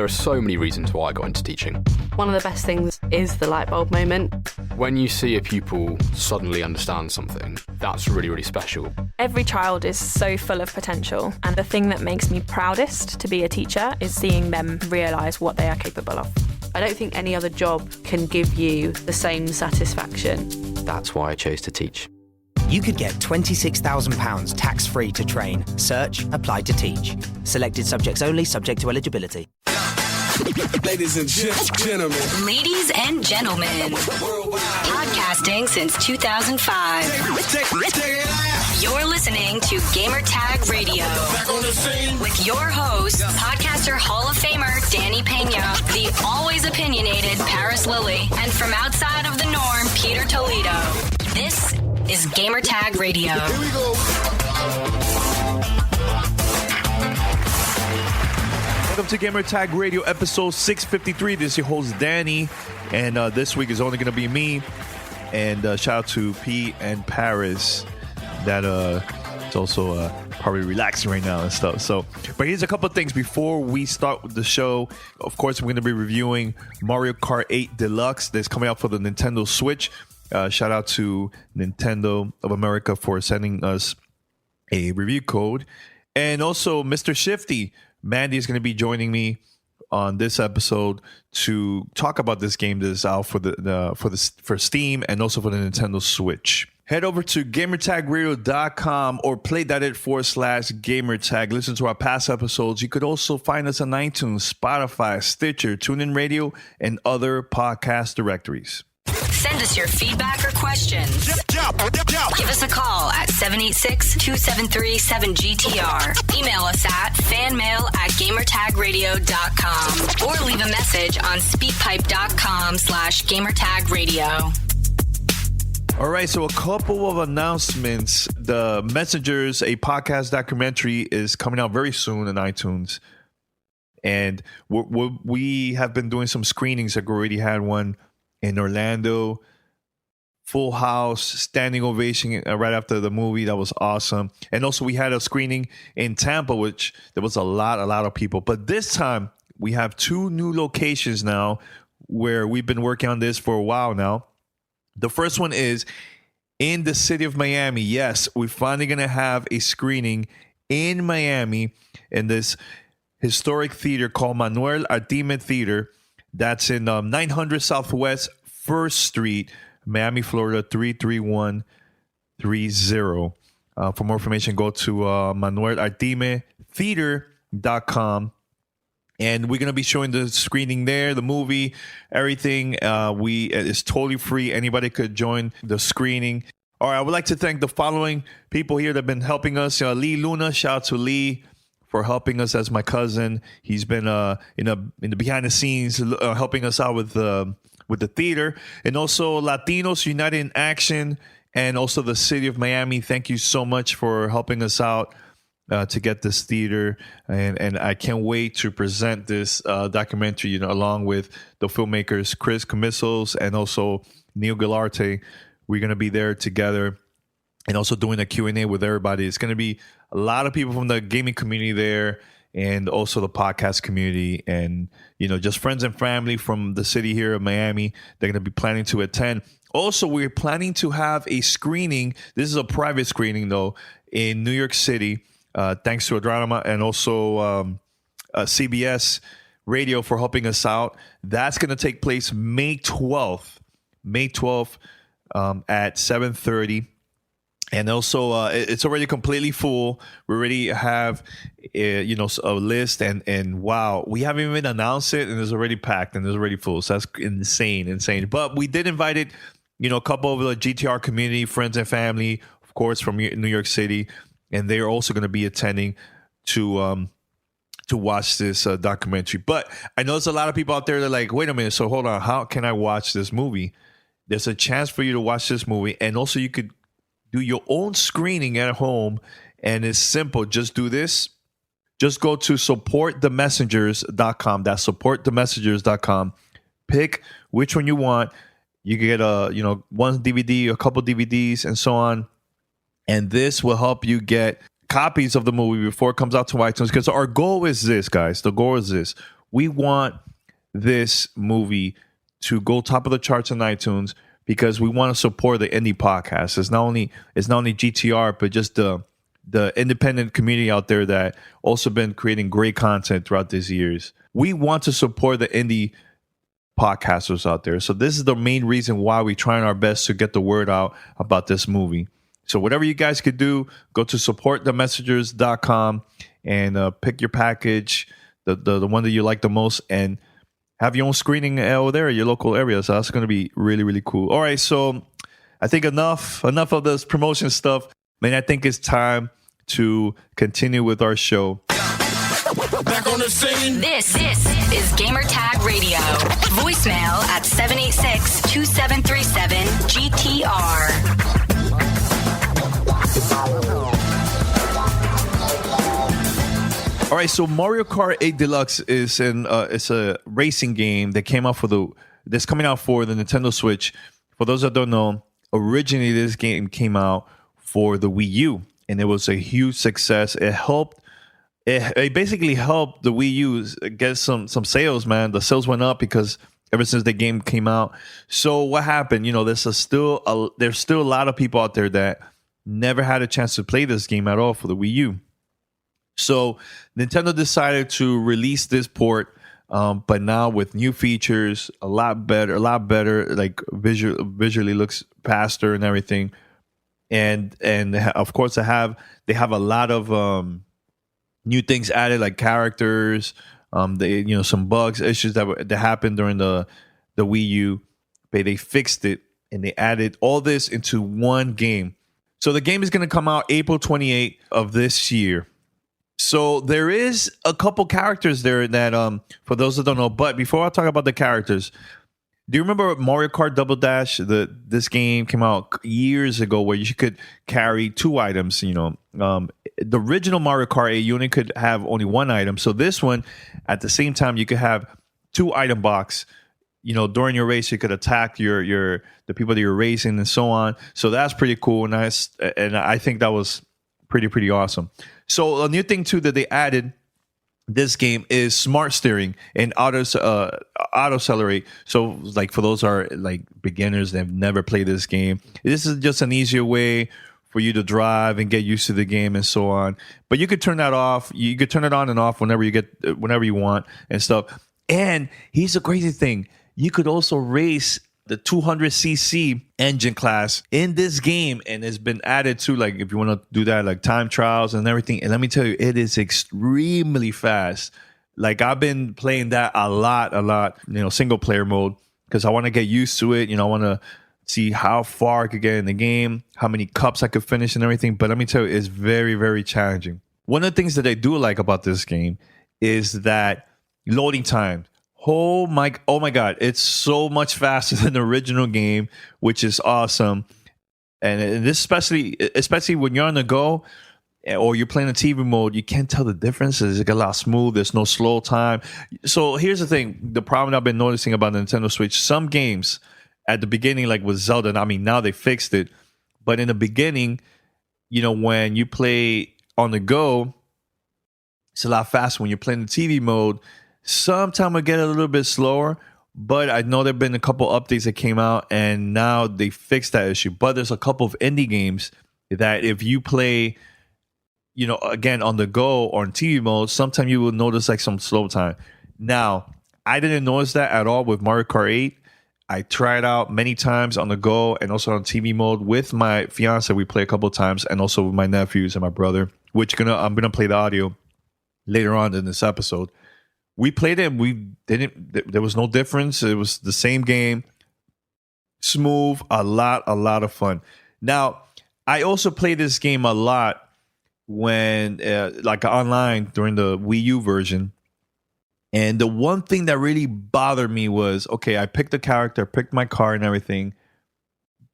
there are so many reasons why I got into teaching. One of the best things is the light bulb moment. When you see a pupil suddenly understand something, that's really, really special. Every child is so full of potential, and the thing that makes me proudest to be a teacher is seeing them realise what they are capable of. I don't think any other job can give you the same satisfaction. That's why I chose to teach. You could get £26,000 tax-free to train. Search, apply to teach. Selected subjects only, subject to eligibility. Ladies and gentlemen. Ladies and gentlemen. Podcasting since 2005. You're listening to Gamertag Radio. With your host, podcaster Hall of Famer Danny Pena, the always opinionated Paris Lilly, and from outside of the norm, Peter Toledo. This is Gamertag Radio. Here we go. Welcome to Gamertag Radio, episode 653. This is your host, Danny, and this week is only going to be me. And shout out to P and Paris, that is also probably relaxing right now and stuff. So, but here's a couple of things before we start with the show. Of course, we're going to be reviewing Mario Kart 8 Deluxe that's coming out for the Nintendo Switch. Shout out to Nintendo of America for sending us a review code. And also, Mr. Shifty, Mandy is going to be joining me on this episode to talk about this game that is out for Steam and also for the Nintendo Switch. Head over to gamertagradio.com or play.it/gamertag. Listen to our past episodes. You could also find us on iTunes, Spotify, Stitcher, TuneIn Radio, and other podcast directories. Send us your feedback or questions. Give us a call at 786-273-7GTR. Email us at fanmail@gamertagradio.com or leave a message on speakpipe.com/gamertagradio. All right, so a couple of announcements. The Messengers, a podcast documentary, is coming out very soon on iTunes. And we have been doing some screenings. I've already had one in Orlando, full house, standing ovation right after the movie. That was awesome. And also we had a screening in Tampa, which there was a lot of people. But this time we have two new locations now where we've been working on this for a while now. The first one is in the city of Miami. Yes, we're finally going to have a screening in Miami in this historic theater called Manuel Artime Theater. That's in 900 Southwest 1st Street, Miami, Florida, 33130. For more information, go to manuelartimetheater.com. And we're going to be showing the screening there, the movie, everything. It's totally free. Anybody could join the screening. All right, I would like to thank the following people here that have been helping us. Lee Luna, shout out to Lee for helping us as my cousin. He's been in the behind the scenes helping us out with the theater. And also Latinos United in Action and also the city of Miami. Thank you so much for helping us out to get this theater, and I can't wait to present this documentary, along with the filmmakers Chris Commissos and also Neil Gularte. We're going to be there together and also doing a Q&A with everybody. It's going to be a lot of people from the gaming community there and also the podcast community and, just friends and family from the city here of Miami. They're going to be planning to attend. Also, we're planning to have a screening. This is a private screening, though, in New York City. Thanks to Adranama and also CBS Radio for helping us out. That's going to take place May 12th at 7:30. And also, it's already completely full. We already have, a list. And wow, we haven't even announced it, and it's already packed, and it's already full. So that's insane. But we did invite it, a couple of the GTR community, friends and family, of course, from New York City. And they are also going to be attending to watch this documentary. But I know there's a lot of people out there that are like, wait a minute, so hold on, how can I watch this movie? There's a chance for you to watch this movie, and also you could do your own screening at home, and it's simple. Just do this. Just go to supportthemessengers.com. That's supportthemessengers.com. Pick which one you want. You can get one DVD, a couple DVDs, and so on. And this will help you get copies of the movie before it comes out to iTunes. Because our goal is this, guys. The goal is this. We want this movie to go top of the charts on iTunes because we want to support the indie podcast. It's not only GTR, but just the independent community out there that also been creating great content throughout these years. We want to support the indie podcasters out there. So this is the main reason why we're trying our best to get the word out about this movie. So whatever you guys could do, go to supportthemessengers.com and pick your package, the one that you like the most, and have your own screening over there in your local area. So that's going to be really, really cool. All right, so I think enough of this promotion stuff. Man, I think it's time to continue with our show. Back on the scene. This is Gamertag Radio. Voicemail at 786-2737-GTR. All right, so Mario Kart 8 Deluxe is it's a racing game that came out that's coming out for the Nintendo Switch. For those that don't know, originally this game came out for the Wii U, and it was a huge success. It basically helped the Wii U get some sales, man. The sales went up because ever since the game came out. So what happened? There's still a lot of people out there that never had a chance to play this game at all for the Wii U. So Nintendo decided to release this port, but now with new features, a lot better, like visually looks faster and everything. And of course they have a lot of new things added, like characters, some bugs, issues that happened during the Wii U. They fixed it and they added all this into one game. So the game is going to come out April 28th of this year. So there is a couple characters there that, for those that don't know, but before I talk about the characters, do you remember Mario Kart Double Dash? This game came out years ago where you could carry two items. The original Mario Kart 8, you only could have only one item. So this one, at the same time, you could have two item box. During your race, you could attack the people that you're racing and so on. So that's pretty cool, nice, and I think that was pretty awesome. So a new thing too that they added this game is smart steering and auto accelerate. So like for those are like beginners that have never played this game, this is just an easier way for you to drive and get used to the game and so on. But you could turn that off. You could turn it on and off whenever you want and stuff. And here's the crazy thing: you could also race the 200cc engine class in this game, and it's been added to, like, if you want to do that, like time trials and everything. And let me tell you, it is extremely fast. Like, I've been playing that a lot, single player mode, because I want to get used to it. I want to see how far I could get in the game, how many cups I could finish and everything. But let me tell you, it's very, very challenging. One of the things that I do like about this game is that loading time. Oh my God, it's so much faster than the original game, which is awesome. And this especially when you're on the go or you're playing a TV mode, you can't tell the differences. It's a lot smooth. There's no slow time. So here's the thing. The problem I've been noticing about the Nintendo Switch, some games at the beginning, like with Zelda, now they fixed it. But in the beginning, when you play on the go, it's a lot faster. When you're playing the TV mode, sometimes it get a little bit slower, but I know there have been a couple updates that came out, and now they fixed that issue. But there's a couple of indie games that if you play, again, on the go or in TV mode, sometimes you will notice like some slow time. Now, I didn't notice that at all with Mario Kart 8. I tried out many times on the go and also on TV mode with my fiance. We play a couple of times, and also with my nephews and my brother, which I'm gonna play the audio later on in this episode. We played it and there was no difference. It was the same game. Smooth, a lot of fun. Now, I also played this game a lot when, like online during the Wii U version. And the one thing that really bothered me was, okay, I picked the character, picked my car and everything.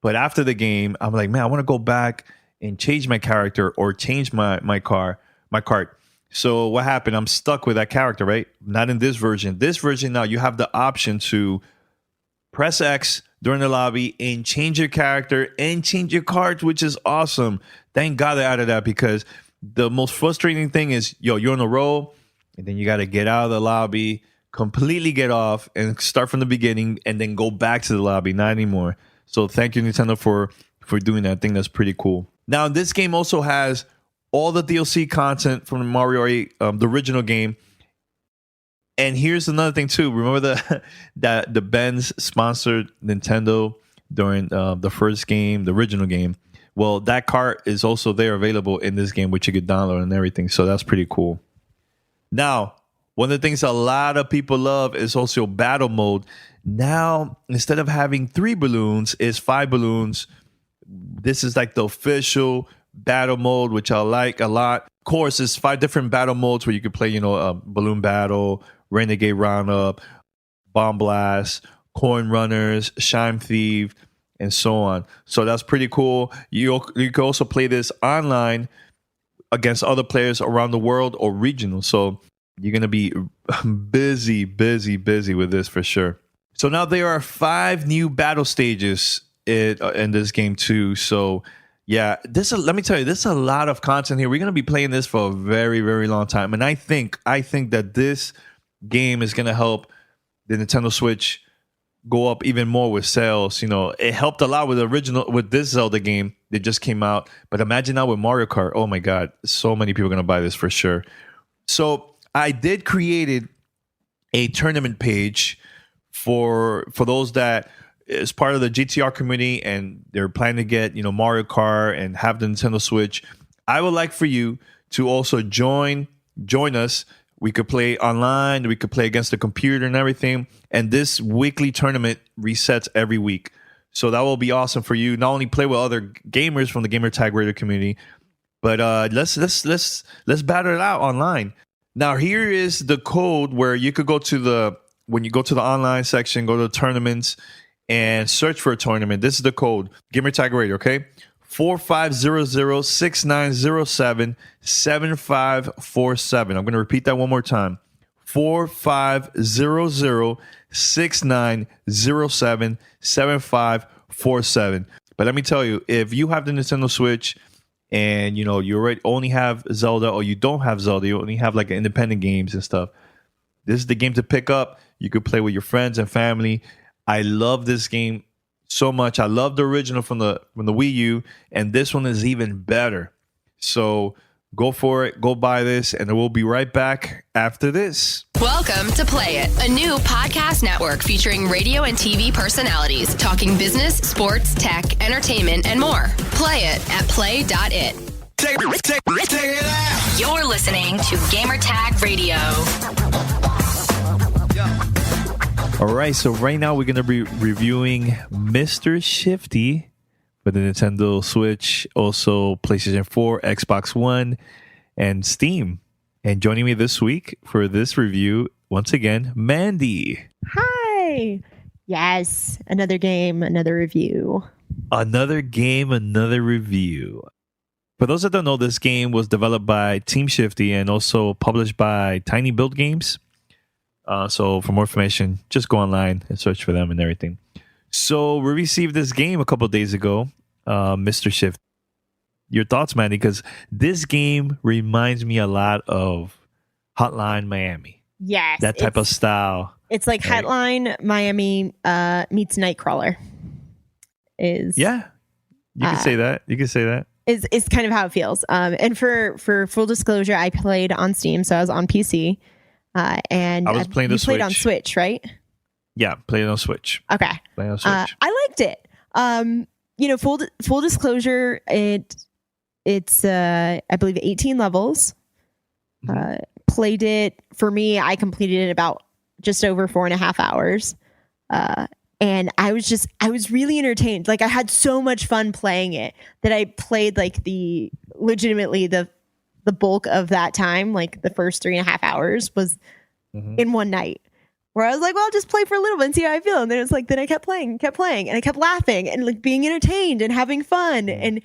But after the game, I'm like, man, I want to go back and change my character or change my car, my cart. So what happened? I'm stuck with that character, right? Not in this version. This version now, you have the option to press X during the lobby and change your character and change your cards, which is awesome. Thank God they added that, because the most frustrating thing is, you're on a roll, and then you got to get out of the lobby, completely get off and start from the beginning and then go back to the lobby. Not anymore. So thank you, Nintendo, for doing that. I think that's pretty cool. Now, this game also has all the DLC content from Mario 8, the original game. And here's another thing too. Remember that the Benz sponsored Nintendo during the first game, the original game. Well, that cart is also there available in this game, which you could download and everything. So that's pretty cool. Now, one of the things a lot of people love is also battle mode. Now, instead of having 3 balloons, it's 5 balloons. This is like the official battle mode, which I like a lot. Of course, it's 5 different battle modes where you could play, balloon battle, renegade roundup, bomb blast, coin runners, shine thief, and so on. So that's pretty cool. You can also play this online against other players around the world or regional. So you're going to be busy with this for sure. So now there are 5 new battle stages in this game too. So yeah, let me tell you, this is a lot of content here. We're going to be playing this for a very, very long time. And I think that this game is going to help the Nintendo Switch go up even more with sales. It helped a lot with this Zelda game that just came out. But imagine now with Mario Kart. Oh my God, so many people are going to buy this for sure. So I did created a tournament page for those that is part of the GTR community and they're planning to get Mario Kart and have the Nintendo Switch. I would like for you to also join us. We could play online. We could play against the computer and everything. And this weekly tournament resets every week. So that will be awesome for you. Not only play with other gamers from the Gamer Tag Radio community, but let's battle it out online. Now, here is the code where you could when you go to the online section, go to the tournaments and search for a tournament. This is the code, Gamer Tag Radio, okay? 4500-6907-7547. I'm going to repeat that one more time. 4500-6907-7547. But let me tell you, if you have the Nintendo Switch and you already only have Zelda, or you don't have Zelda, you only have like independent games and stuff, this is the game to pick up. You could play with your friends and family. I love this game so much. I love the original from the Wii U, and this one is even better. So go for it. Go buy this, and we'll be right back after this. Welcome to Play It, a new podcast network featuring radio and TV personalities talking business, sports, tech, entertainment, and more. Play it at play.it. Take it out. You're listening to Gamertag Radio. All right, so right now we're going to be reviewing Mr. Shifty for the Nintendo Switch, also PlayStation 4, Xbox One, and Steam. And joining me this week for this review, once again, Mandy. Hi. Yes, another game, another review. Another game, another review. For those that don't know, this game was developed by Team Shifty and also published by Tiny Build Games. So for more information, just go online and search for them and everything. So we received this game a couple of days ago, Mr. Shift. Your thoughts, Mandy? Because this game reminds me a lot of Hotline Miami. Yes. That type of style. It's like right? Hotline Miami meets Nightcrawler. Yeah. You can say that. You can say that. Is kind of how it feels. And for full disclosure, I played on Steam, so I was on PC. And I was playing the Switch. Played on Switch, right? Yeah, played on Switch. Okay. Playing on Switch. I liked it. Full disclosure, it's I believe 18 levels. Played it, for me, I completed it about just over 4.5 hours. And I was really entertained. Like, I had so much fun playing it that I played like the bulk of that time, like the first 3.5 hours was in one night, where I was like, well, I'll just play for a little bit and see how I feel. And then it's like, then I kept playing, and I kept laughing and like being entertained and having fun and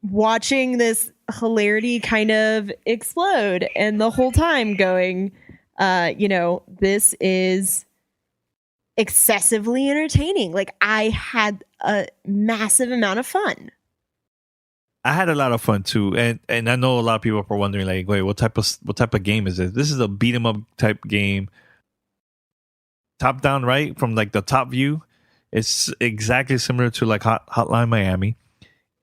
watching this hilarity kind of explode. And the whole time going, this is excessively entertaining. Like, I had a massive amount of fun. I had a lot of fun too, and I know a lot of people are wondering, like, wait, what type of game is this? This is a beat 'em up type game. top down, right? From like the top view. It's exactly similar to like Hotline Miami.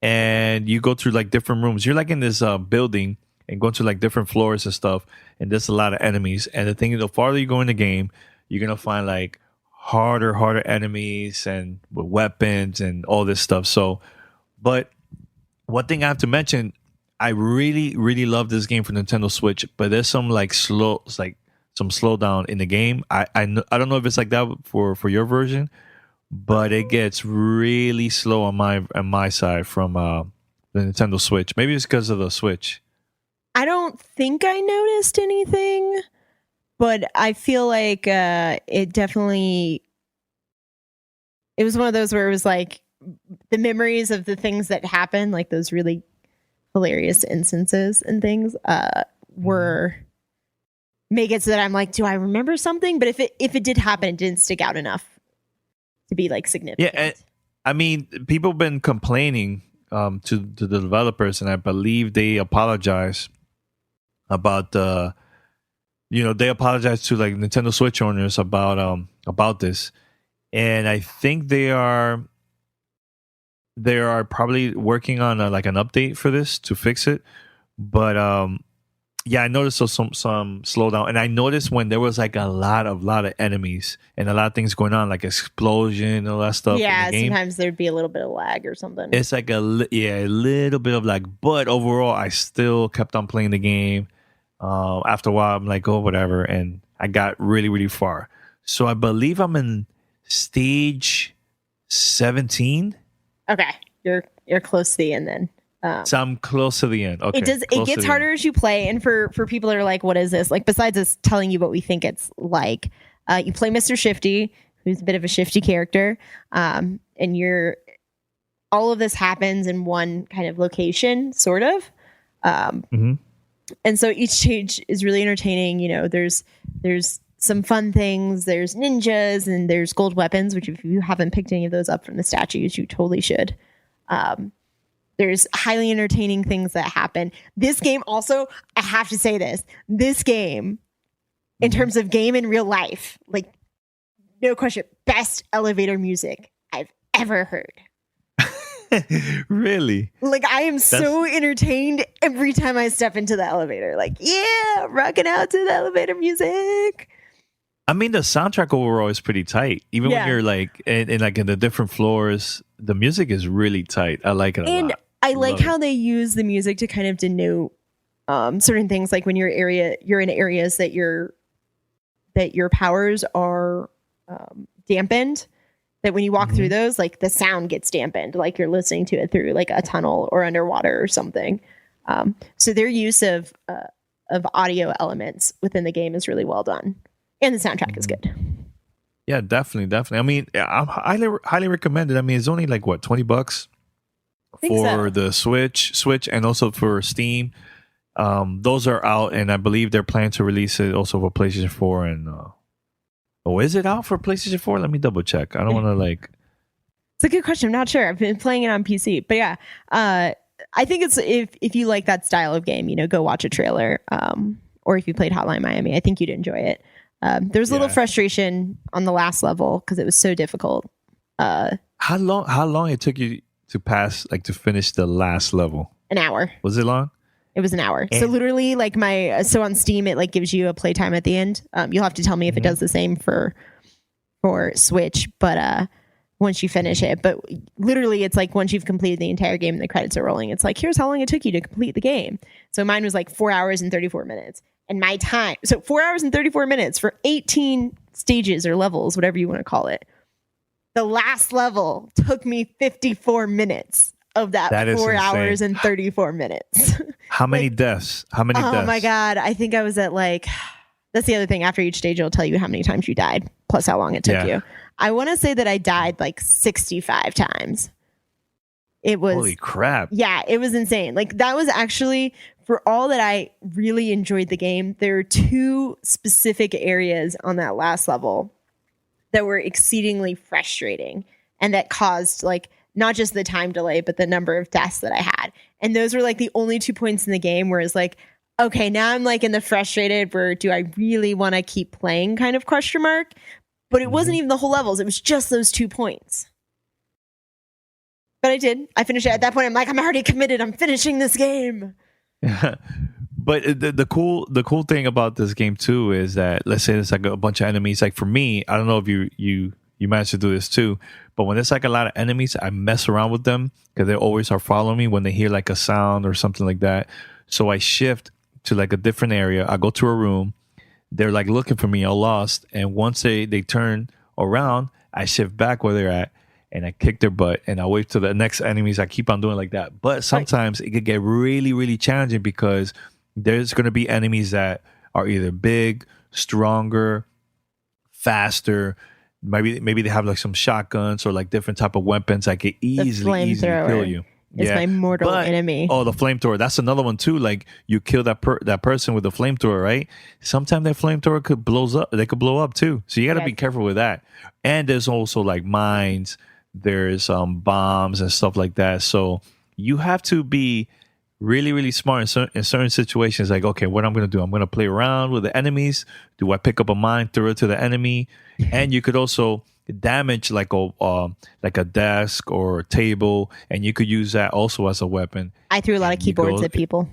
And you go through like different rooms. You're like in this building and go to like different floors and stuff. And there's a lot of enemies. And the thing is, the farther you go in the game, you're going to find like harder enemies and with weapons and all this stuff. So, but one thing I have to mention, I really love this game for Nintendo Switch, but there's some like some slowdown in the game. I don't know if it's like that for your version, but it gets really slow on my side from the Nintendo Switch. Maybe it's because of the Switch. I don't think I noticed anything, but I feel like it was one of those where it was like the memories of the things that happened, like those really hilarious instances and things were make it so that I'm like, do I remember something? But if it did happen, it didn't stick out enough to be like significant. Yeah, I mean, people have been complaining to the developers, and I believe they apologize about they apologize to like Nintendo Switch owners about this, and I think they are probably working on like an update for this to fix it. But yeah, I noticed some slowdown, and I noticed when there was like a lot of enemies and a lot of things going on, like explosion and all that stuff. Yeah, in the game. sometimes there'd be a little bit of lag or something. It's like a little bit of lag, but overall, I still kept on playing the game. After a while, I'm like, oh, whatever, and I got really far. So I believe I'm in stage 17. Okay, you're close to the end then. So I'm close to the end. Okay, it gets harder as you play, and for people that are like, what is this? Like, besides us telling you what we think it's like, you play Mr. Shifty, who's a bit of a shifty character, and all of this happens in one kind of location, sort of. And so each stage is really entertaining. You know, there's some fun things. There's ninjas and there's gold weapons, which if you haven't picked any of those up from the statues, you totally should. There's highly entertaining things that happen. This game also, I have to say this game, in terms of game in real life, like, no question, best elevator music I've ever heard. Really? Like, I am so entertained every time I step into the elevator. Like, yeah, rocking out to the elevator music. I mean, the soundtrack overall is pretty tight. Even when you're like in the different floors, the music is really tight. I like it a lot. I like how they use the music to kind of denote certain things, like when you're in areas that your powers are dampened. That when you walk through those, like the sound gets dampened, like you're listening to it through like a tunnel or underwater or something. So their use of audio elements within the game is really well done, and the soundtrack is good. Yeah, definitely. I mean, I highly recommend it. I mean, it's only like what, $20 for the Switch, and also for Steam. Those are out, and I believe they're planning to release it also for PlayStation 4 and. Is it out for PlayStation 4? Let me double check. I don't want to like. It's a good question. I'm not sure. I've been playing it on PC, but yeah, I think it's if you like that style of game, go watch a trailer. Or if you played Hotline Miami, I think you'd enjoy it. There's a little frustration on the last level because it was so difficult. How long it took you to finish the last level? An hour. Was it long? It was an hour. So literally like so on Steam, it like gives you a playtime at the end. You'll have to tell me if it does the same for Switch, but once you finish it, but literally it's like once you've completed the entire game and the credits are rolling, it's like, here's how long it took you to complete the game. So mine was like 4 hours and 34 minutes. And my time, so 4 hours and 34 minutes for 18 stages or levels, whatever you want to call it. The last level took me 54 minutes of that 4 hours and 34 minutes. How many deaths? Oh my God. I think I was at like, that's the other thing. After each stage, it'll tell you how many times you died, plus how long it took you. I want to say that I died like 65 times. It was. Holy crap. Yeah, it was insane. Like that was actually, for all that I really enjoyed the game, there are two specific areas on that last level that were exceedingly frustrating and that caused like, not just the time delay, but the number of deaths that I had. And those were like the only 2 points in the game where it's like, okay, now I'm like in the frustrated where do I really want to keep playing kind of question mark. but it wasn't even the whole levels. It was just those 2 points. But I did. I finished it. At that point, I'm like, I'm already committed. I'm finishing this game. But the cool thing about this game too is that, let's say there's like a bunch of enemies. Like for me, I don't know if you managed to do this too, but when there's like a lot of enemies, I mess around with them because they always are following me when they hear like a sound or something like that. So I shift to like a different area. I go to a room. They're like looking for me, all lost. And once they turn around, I shift back where they're at and I kick their butt and I wait to the next enemies. I keep on doing like that. But sometimes it could get really, really challenging because there's going to be enemies that are either big, stronger, faster. Maybe they have like some shotguns or like different type of weapons that can easily kill you. It's my mortal enemy. Oh, the flamethrower. That's another one too. Like you kill that person with the flamethrower, right? Sometimes that flamethrower could blows up. They could blow up too. So you got to be careful with that. And there's also like mines. There's bombs and stuff like that. So you have to be really, really smart in certain situations. Like, okay, what I'm going to do? I'm going to play around with the enemies. Do I pick up a mine, throw it to the enemy? And you could also damage like a desk or a table, and you could use that also as a weapon. I threw a lot of keyboards at people.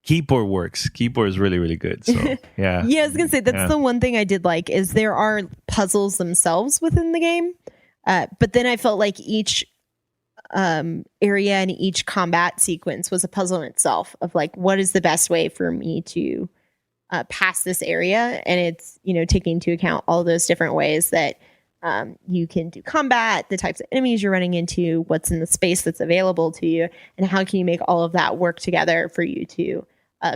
Keyboard works. Keyboard is really, really good. So yeah. Yeah, I was gonna say that's the one thing I did like is there are puzzles themselves within the game, but then I felt like each area and each combat sequence was a puzzle in itself of like what is the best way for me to pass this area, and it's taking into account all those different ways that you can do combat, the types of enemies you're running into, what's in the space that's available to you, and how can you make all of that work together for you to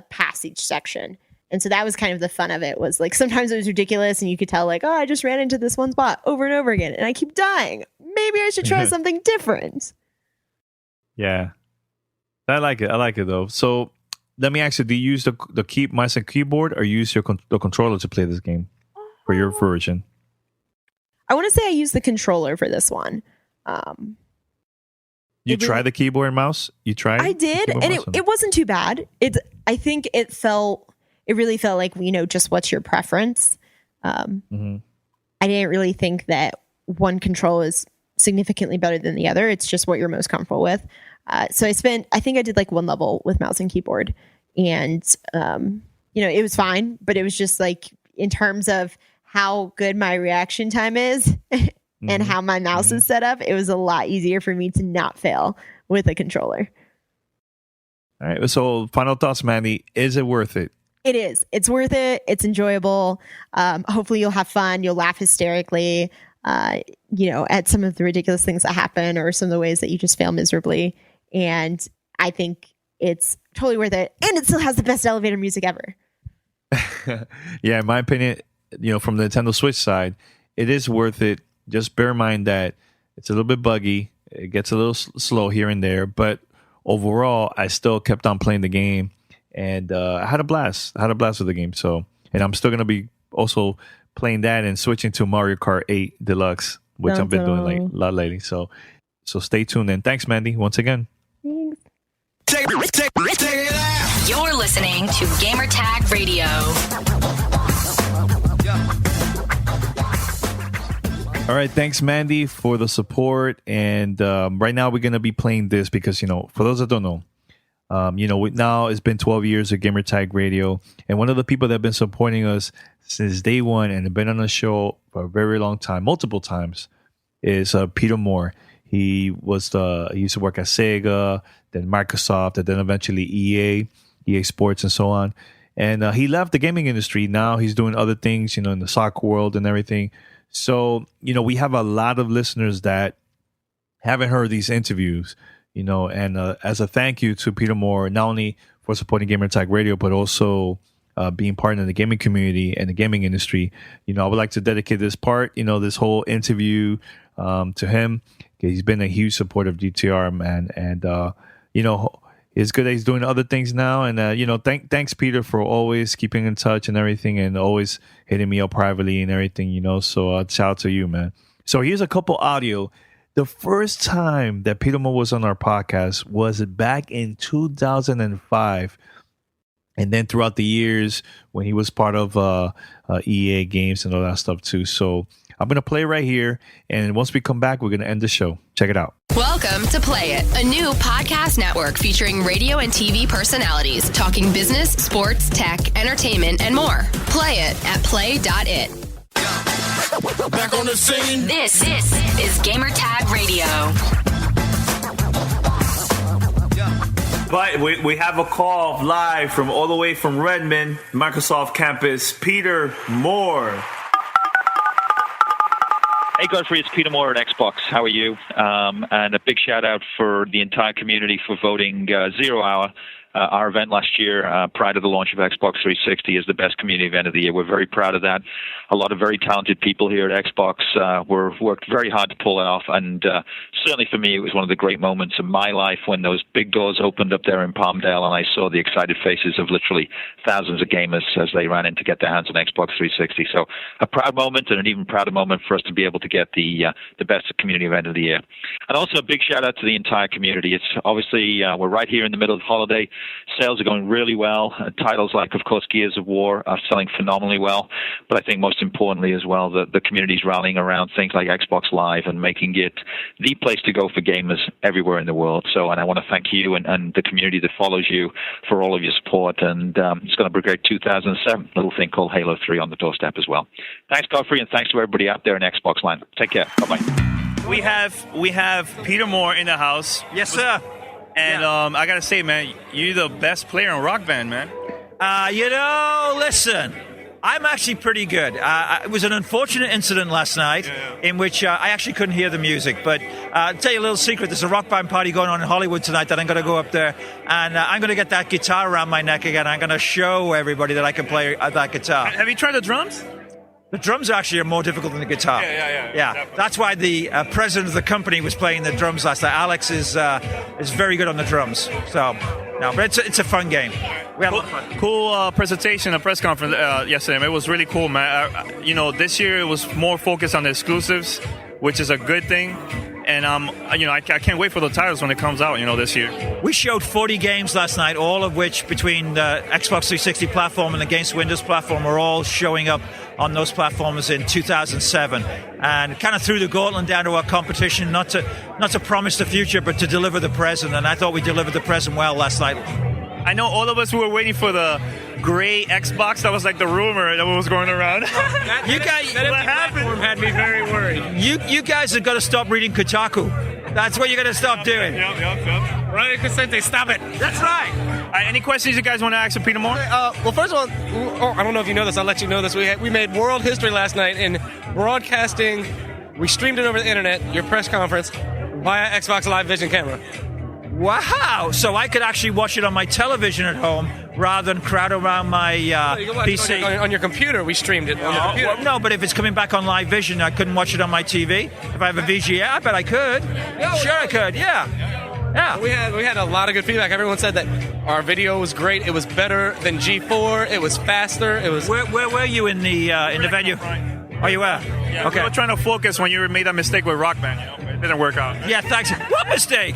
pass each section. And so that was kind of the fun of it, was like sometimes it was ridiculous and you could tell like, oh, I just ran into this one spot over and over again and I keep dying. Maybe I should try something different. Yeah. I like it though. So let me ask you, do you use the mouse and keyboard or use the controller to play this game for your version? I want to say I used the controller for this one. You tried the keyboard and mouse? You tried? I did, and it wasn't too bad. I think it really felt like, just what's your preference. I didn't really think that one control is significantly better than the other. It's just what you're most comfortable with. So I think I did like one level with mouse and keyboard, and it was fine, but it was just like in terms of how good my reaction time is and how my mouse is set up, it was a lot easier for me to not fail with a controller. All right. So final thoughts, Mandy. Is it worth it? It is. It's worth it. It's enjoyable. Hopefully you'll have fun. You'll laugh hysterically, at some of the ridiculous things that happen or some of the ways that you just fail miserably. And I think it's totally worth it. And it still has the best elevator music ever. Yeah, in my opinion, from the Nintendo Switch side, it is worth it. Just bear in mind that it's a little bit buggy. It gets a little slow here and there, but overall, I still kept on playing the game, and I had a blast. With the game. So, and I'm still gonna be also playing that and switching to Mario Kart 8 Deluxe, which I've been doing like a lot lately. So stay tuned. And thanks, Mandy, once again. Take it out. You're listening to Gamertag Radio. All right, thanks, Mandy, for the support. And right now we're going to be playing this because, for those that don't know, now it's been 12 years of Gamertag Radio. And one of the people that have been supporting us since day one and have been on the show for a very long time, multiple times, is Peter Moore. He used to work at Sega, then Microsoft, and then eventually EA Sports, and so on. And he left the gaming industry. Now he's doing other things, in the soccer world and everything. So, we have a lot of listeners that haven't heard these interviews, and as a thank you to Peter Moore, not only for supporting Gamertag Radio, but also being part of the gaming community and the gaming industry, I would like to dedicate this part, this whole interview to him. He's been a huge supporter of GTR, man. And, it's good that he's doing other things now. And, thanks, Peter, for always keeping in touch and everything and always hitting me up privately and everything, So shout out to you, man. So here's a couple audio. The first time that Peter Moore was on our podcast was back in 2005. And then throughout the years when he was part of EA Games and all that stuff too. So I'm going to play right here. And once we come back, we're going to end the show. Check it out. Welcome to Play It, a new podcast network featuring radio and TV personalities talking business, sports, tech, entertainment, and more. Play it at play.it. Back on the scene. This is Gamer Tag Radio. But we have a call live from all the way from Redmond, Microsoft campus, Peter Moore. Hey, Godfrey, it's Peter Moore at Xbox. How are you? And a big shout out for the entire community for voting 0 Hour, our event last year prior to the launch of Xbox 360 as the best community event of the year. We're very proud of that. A lot of very talented people here at Xbox worked very hard to pull it off. And certainly for me, it was one of the great moments of my life when those big doors opened up there in Palmdale and I saw the excited faces of literally thousands of gamers as they ran in to get their hands on Xbox 360. So a proud moment and an even prouder moment for us to be able to get the best community event of the year. And also a big shout out to the entire community. It's obviously, we're right here in the middle of the holiday. Sales are going really well. Titles like, of course, Gears of War are selling phenomenally well. But I think most importantly as well, the community's rallying around things like Xbox Live and making it the place to go for gamers everywhere in the world. So, and I want to thank you and the community that follows you for all of your support. And it's going to be a great 2007 little thing called Halo 3 on the doorstep as well. Thanks, Godfrey, and thanks to everybody out there in Xbox land. Take care. Bye-bye. We have Peter Moore in the house. Yes, sir. And I got to say, man, you're the best player in Rock Band, man. Listen, I'm actually pretty good. It was an unfortunate incident last night in which I actually couldn't hear the music. But I'll tell you a little secret. There's a Rock Band party going on in Hollywood tonight that I'm going to go up there. And I'm going to get that guitar around my neck again. I'm going to show everybody that I can play that guitar. Have you tried the drums? The drums actually are more difficult than the guitar. Yeah. That's why the president of the company was playing the drums last night. Alex is very good on the drums. So, no, but it's a fun game. We had a lot of fun. Cool presentation at press conference yesterday. It was really cool, man. This year it was more focused on the exclusives, which is a good thing. And I can't wait for the titles when it comes out, this year. We showed 40 games last night, all of which between the Xbox 360 platform and the Games Windows platform are all showing up on those platforms in 2007, and kind of threw the gauntlet down to our competition, not to promise the future, but to deliver the present. And I thought we delivered the present well last night. I know all of us were waiting for the gray Xbox. That was like the rumor that was going around. You guys, what happened? Had me very worried. You guys have got to stop reading Kotaku. That's what you're going to stop doing. Yep. Right, Consente, stop it. That's right. Any questions you guys want to ask of Peter Moore? Well, first of all, I don't know if you know this. I'll let you know this. We made world history last night in broadcasting. We streamed it over the internet, your press conference, via Xbox Live Vision camera. Wow! So I could actually watch it on my television at home rather than crowd around my PC. On your computer, we streamed it on the computer. Well, no, but if it's coming back on Live Vision, I couldn't watch it on my TV. If I have a VGA, I bet I could. I could, yeah. We had a lot of good feedback. Everyone said that our video was great. It was better than G4. It was faster. It was. Where were you in the venue? Oh, you were? Yeah, okay. We were trying to focus when you made that mistake with Rock Band. It didn't work out. Yeah, thanks. What mistake?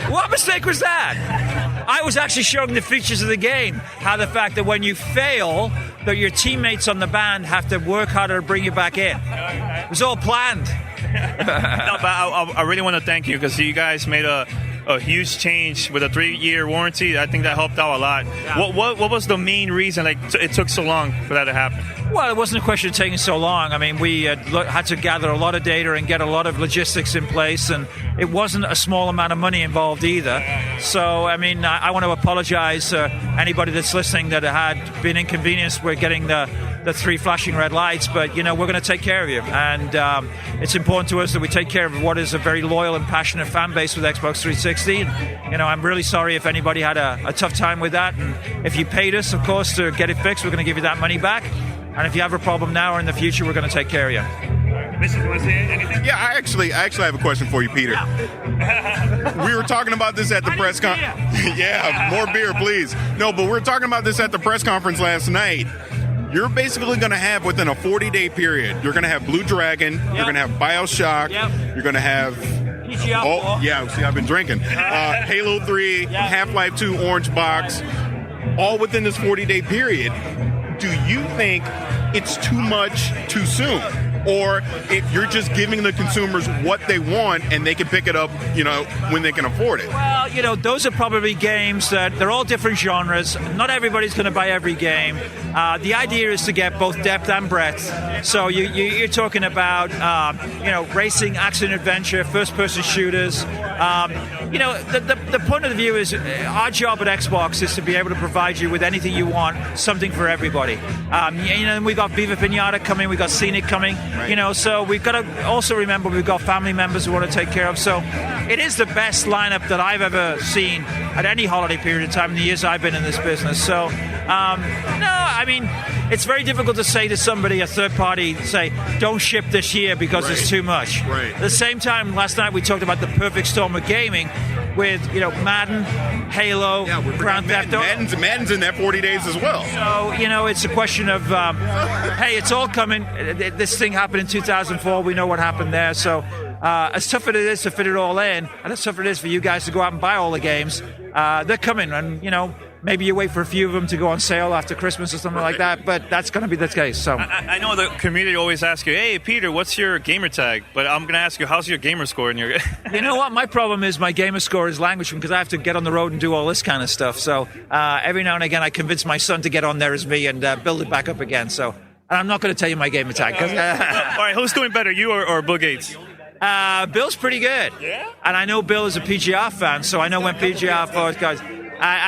What mistake was that? I was actually showing the features of the game. How the fact that when you fail, that your teammates on the band have to work harder to bring you back in. It was all planned. No, but I really want to thank you because you guys made a huge change with a 3-year warranty. I think that helped out a lot. Yeah. What was the main reason it took so long for that to happen? Well, it wasn't a question of taking so long. I mean, we had to gather a lot of data and get a lot of logistics in place, and it wasn't a small amount of money involved either. So, I mean, I want to apologize to anybody that's listening that had been inconvenienced with getting the 3 flashing red lights, but, we're going to take care of you. And it's important to us that we take care of what is a very loyal and passionate fan base with Xbox 360. And, I'm really sorry if anybody had a tough time with that. And if you paid us, of course, to get it fixed, we're going to give you that money back. And if you have a problem now or in the future, we're going to take care of you. Mrs., you want to say anything? Yeah, I actually have a question for you, Peter. Yeah. We were talking about this at the press conference. Yeah, more beer, please. No, but we were talking about this at the press conference last night. You're basically going to have, within a 40-day period, you're going to have Blue Dragon, you're going to have BioShock, you're going to have... see, I've been drinking. Halo 3, Half-Life 2 Orange Box, all within this 40-day period. Do you think it's too much too soon, or you're just giving the consumers what they want and they can pick it up, when they can afford it? Well, those are probably games that they're all different genres. Not everybody's going to buy every game. The idea is to get both depth and breadth. So you're talking about, racing, action, adventure, first-person shooters. The point of the view is our job at Xbox is to be able to provide you with anything you want, something for everybody. We've got Viva Pinata coming, we've got Scenic coming, so we've got to also remember we've got family members we want to take care of. So it is the best lineup that I've ever seen at any holiday period of time in the years I've been in this business. So, it's very difficult to say to somebody, a third party, say, don't ship this year because it's too much. Right. At the same time, last night we talked about the perfect storm of gaming with, Madden, Halo, Grand Theft Auto. Madden's in that 40 days as well. So, it's a question of, hey, it's all coming. This thing happened in 2004. We know what happened there. So as tough as it is to fit it all in, and as tough as it is for you guys to go out and buy all the games, they're coming. And, maybe you wait for a few of them to go on sale after Christmas or something like that, but that's going to be the case. So I know the community always asks you, hey, Peter, what's your gamer tag? But I'm going to ask you, how's your gamer score? And you know what? My problem is my gamer score is languishing because I have to get on the road and do all this kind of stuff. So every now and again, I convince my son to get on there as me and build it back up again. So and I'm not going to tell you my gamer tag. All right, who's doing better, you or Bill Gates? Bill's pretty good. Yeah? And I know Bill is a PGR fan, so I know when PGR folks guys.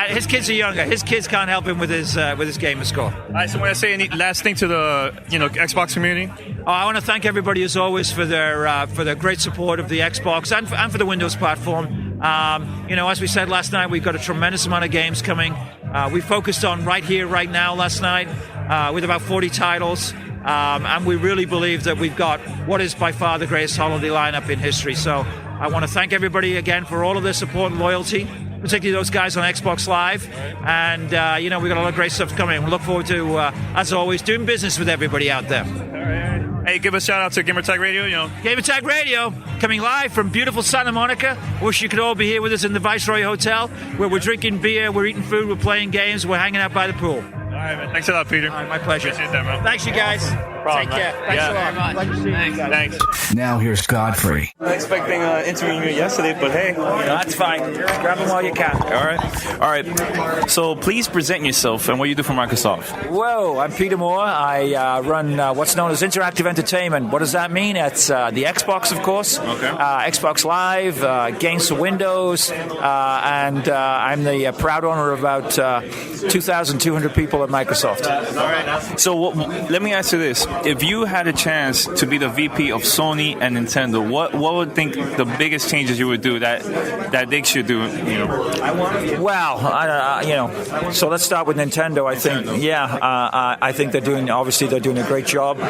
His kids are younger. His kids can't help him with his gamer score. All right, so when I say any last thing to the Xbox community? I want to thank everybody as always for their great support of the Xbox and for the Windows platform. As we said last night, we've got a tremendous amount of games coming. We focused on right here, right now last night with about 40 titles. And we really believe that we've got what is by far the greatest holiday lineup in history. So I want to thank everybody again for all of their support and loyalty, particularly those guys on Xbox Live. And, we've got a lot of great stuff coming. We look forward to, as always, doing business with everybody out there. All right. Hey, give a shout out to Gamertag Radio. Gamertag Radio, coming live from beautiful Santa Monica. Wish you could all be here with us in the Viceroy Hotel, where we're drinking beer, we're eating food, we're playing games, we're hanging out by the pool. All right, man. Thanks a lot, Peter. All right, my pleasure. Appreciate that, man. Thanks, you guys. Problem, Take care. Thanks a lot. Pleasure seeing you guys. Thanks. Now here's Godfrey. I was expecting interviewing you yesterday, but hey, that's fine. Just grab them while you can. All right. So please present yourself and what you do for Microsoft. Whoa, I'm Peter Moore. I run what's known as interactive entertainment. What does that mean? It's the Xbox, of course. Okay. Xbox Live, games for Windows, and I'm the proud owner of about 2,200 people at Microsoft. All right. So let me ask you this. If you had a chance to be the VP of Sony and Nintendo, what would think the biggest changes you would do that they should do? Well, so let's start with Nintendo. I think, I think they're doing a great job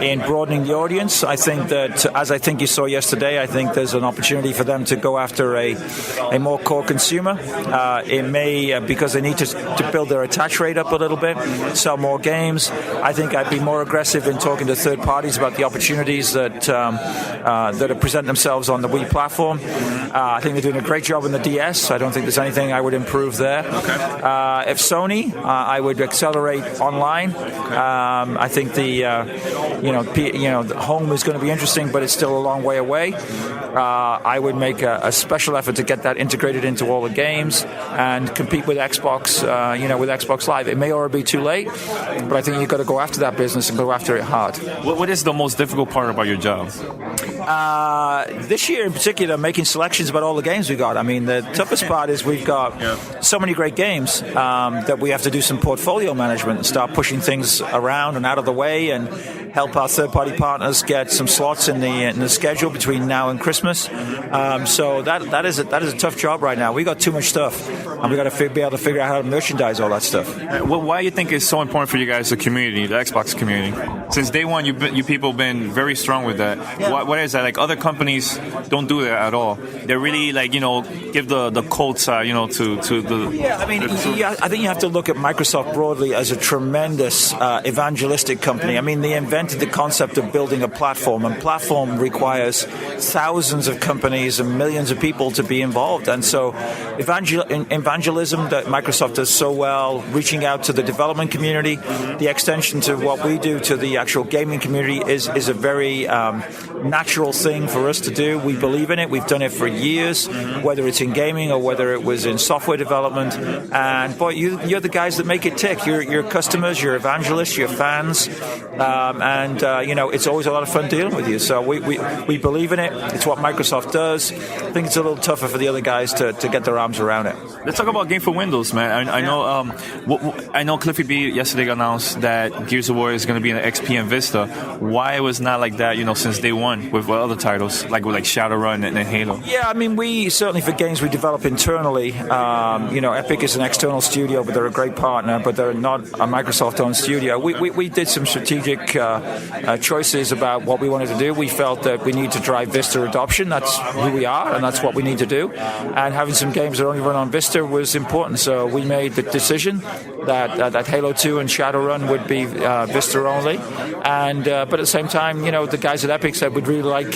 in broadening the audience. I think that, as I think you saw yesterday, I think there's an opportunity for them to go after a more core consumer. It may, because they need to build their attach rate up a little bit, sell more games. I think I'd be more aggressive in talking to third parties about the opportunities that present themselves on the Wii platform. I think they're doing a great job in the DS. I don't think there's anything I would improve there. Okay. If Sony, I would accelerate online. I think the home is going to be interesting, but it's still a long way away. I would make a special effort to get that integrated into all the games and compete with Xbox. With Xbox Live. It may already be too late, but I think you've got to go after that business and go after it hard. What is the most difficult part about your job? This year in particular, making selections about all the games we got. I mean, the toughest part is we've got so many great games that we have to do some portfolio management and start pushing things around and out of the way and help our third-party partners get some slots in the schedule between now and Christmas. So that is a tough job right now. We got too much stuff, and we got to be able to figure out how to merchandise all that stuff. Why do you think it's so important for you guys, the community, the Xbox community. Since day one, you people have been very strong with that. What is that? Like, other companies don't do that at all. They really, like, give the cold side, to the... Yeah, I mean, I think you have to look at Microsoft broadly as a tremendous evangelistic company. I mean, they invented the concept of building a platform, and platform requires thousands of companies and millions of people to be involved. And so evangelism that Microsoft does so well, reaching out to the development community, the extension to what we do to the actual gaming community is a very natural thing for us to do. We believe in it. We've done it for years, whether it's in gaming or whether it was in software development. And boy, you're the guys that make it tick. Your customers, your evangelists, your fans, and it's always a lot of fun dealing with you. So we believe in it. It's what Microsoft does. I think it's a little tougher for the other guys to get their arms around it. Let's talk about Game for Windows, man. I know Cliffy B yesterday announced that Gears of War is going to be in XP and Vista. Why it was not like that, since day one with other titles like Shadowrun and Halo? Yeah, I mean, we certainly for games we develop internally. Epic is an external studio, but they're a great partner, but they're not a Microsoft-owned studio. We did some strategic choices about what we wanted to do. We felt that we need to drive Vista adoption. That's who we are, and that's what we need to do. And having some games that only run on Vista was important. So we made the decision that Halo 2 and Shadowrun would be Vista only. And but at the same time, the guys at Epic said we'd really like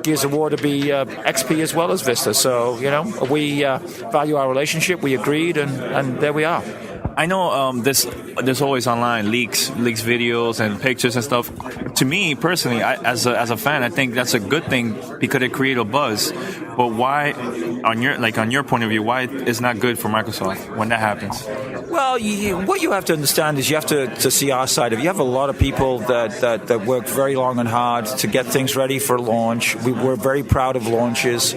Gears of War to be XP as well as Vista. So we value our relationship. We agreed, and there we are. I know there's always online leaks videos and pictures and stuff. To me personally, as a fan, I think that's a good thing because it creates a buzz. But why, on your point of view, why it's not good for Microsoft when that happens? Well, what you have to understand is you have to see our side of it. You have a lot of people that work very long and hard to get things ready for launch. We're very proud of launches.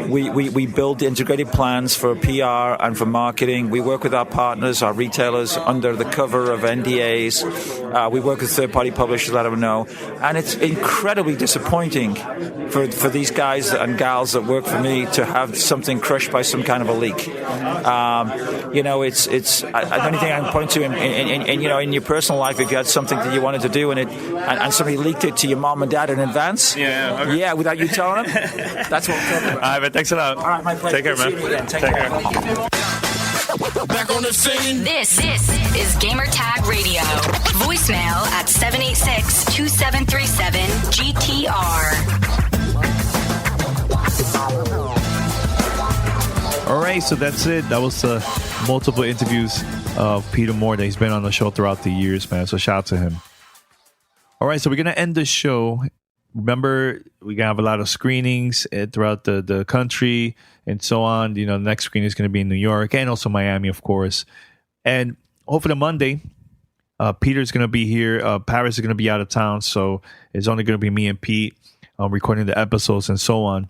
We build integrated plans for PR and for marketing. We work with our partners, our retailers, under the cover of NDAs. We work with third-party publishers, let them know. And it's incredibly disappointing for these guys and gals that work for me to have something crushed by some kind of a leak. It's the only thing I can point to in your personal life, if you had something that you wanted to do and somebody leaked it to your mom and dad in advance. Yeah, without you telling them. That's what we're talking about. All right, man, thanks a lot. All right, my pleasure. Take care, man. Take care. Back on the scene. This is Gamer Tag Radio. Voicemail at 786-2737-GTR. All right, so that's it. That was multiple interviews of Peter Moore that he's been on the show throughout the years, man. So shout out to him. All right, so we're going to end the show. Remember, we're going to have a lot of screenings throughout the country and so on. The next screening is going to be in New York and also Miami, of course. And hopefully Monday, Peter's going to be here. Paris is going to be out of town, so it's only going to be me and Pete recording the episodes and so on.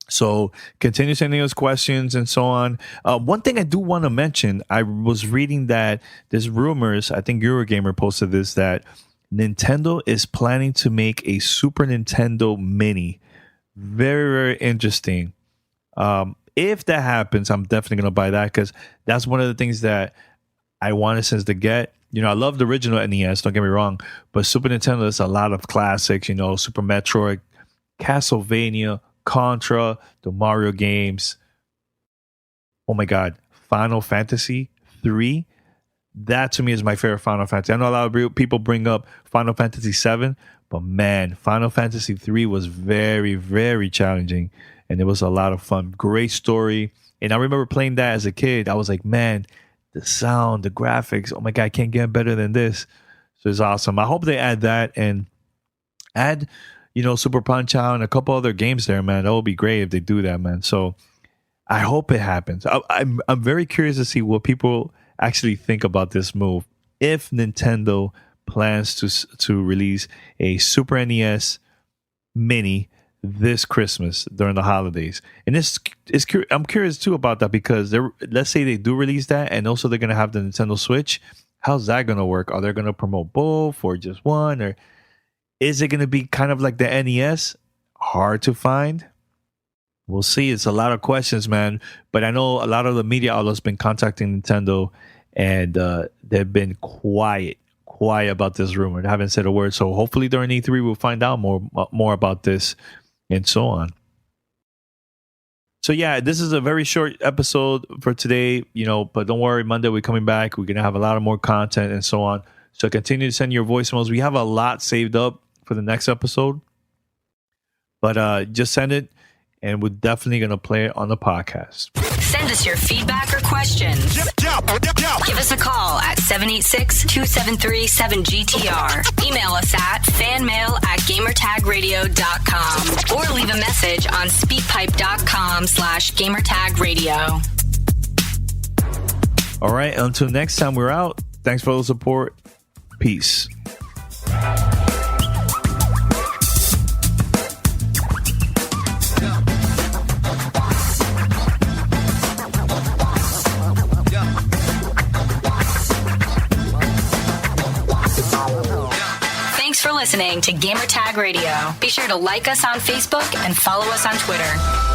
So continue sending us questions and so on. One thing I do want to mention, I was reading that there's rumors, I think Eurogamer posted this, that Nintendo is planning to make a Super Nintendo Mini. Very, very interesting. If that happens, I'm definitely going to buy that because that's one of the things that I wanted since the get. I love the original NES, don't get me wrong, but Super Nintendo is a lot of classics, Super Metroid, Castlevania, Contra, the Mario games. Oh my God, Final Fantasy 3. That to me is my favorite Final Fantasy. I know a lot of people bring up Final Fantasy 7, but man, Final Fantasy 3 was very, very challenging, and it was a lot of fun. Great story. And I remember playing that as a kid. I was like, man, the sound, the graphics, oh my God, I can't get better than this. So it's awesome. I hope they add that and add Super Punch-Out and a couple other games there, man. That would be great if they do that, man. So I hope it happens. I'm very curious to see what people actually think about this move. If Nintendo plans to release a Super NES Mini this Christmas during the holidays, and I'm curious too about that because let's say they do release that, and also they're gonna have the Nintendo Switch. How's that gonna work? Are they gonna promote both or just one, or is it going to be kind of like the NES? Hard to find. We'll see. It's a lot of questions, man. But I know a lot of the media outlets been contacting Nintendo, and they've been quiet quiet about this rumor. They haven't said a word. So hopefully during E3 we'll find out more about this and so on. So yeah, this is a very short episode for today, but don't worry, Monday we're coming back. We're going to have a lot of more content and so on. So continue to send your voicemails. We have a lot saved up for the next episode, but just send it and we're definitely going to play it on the podcast. Send us your feedback or questions. Give us a call at 786-273-7GTR. Email us at fanmail@gamertagradio.com or leave a message on speakpipe.com/gamertagradio. All right, until next time we're out. Thanks for all the support. Peace. Thanks for listening to Gamertag Radio. Be sure to like us on Facebook and follow us on Twitter.